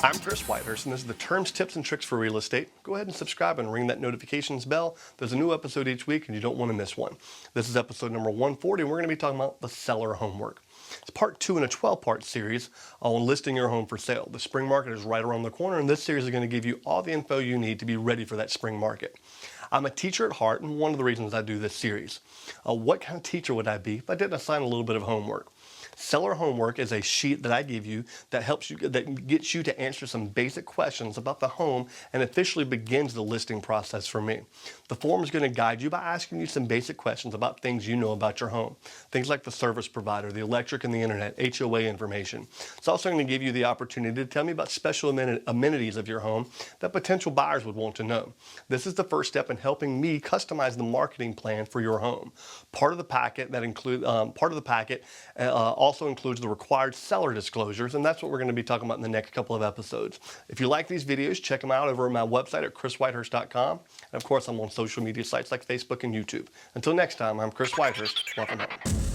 I'm Chris Whitehurst, and this is the Terms, Tips, and Tricks for Real Estate. Go ahead and subscribe and ring that notifications bell. There's a new episode each week, and you don't want to miss one. This is episode number 140, and we're going to be talking about the seller homework. It's part 2 in a 12-part series on listing your home for sale. The spring market is right around the corner, and this series is going to give you all the info you need to be ready for that spring market. I'm a teacher at heart, and one of the reasons I do this series. What kind of teacher would I be if I didn't assign a little bit of homework? Seller homework is a sheet that I give you that helps you, that gets you to answer some basic questions about the home and officially begins the listing process for me. The form is going to guide you by asking you some basic questions about things you know about your home. Things like the service provider, the electric and the internet, HOA information. It's also going to give you the opportunity to tell me about special amenities of your home that potential buyers would want to know. This is the first step in helping me customize the marketing plan for your home. Part of the packet also includes the required seller disclosures, and that's what we're going to be talking about in the next couple of episodes. If you like these videos, check them out over at my website at chriswhitehurst.com. And of course, I'm on social media sites like Facebook and YouTube. Until next time, I'm Chris Whitehurst. Welcome home.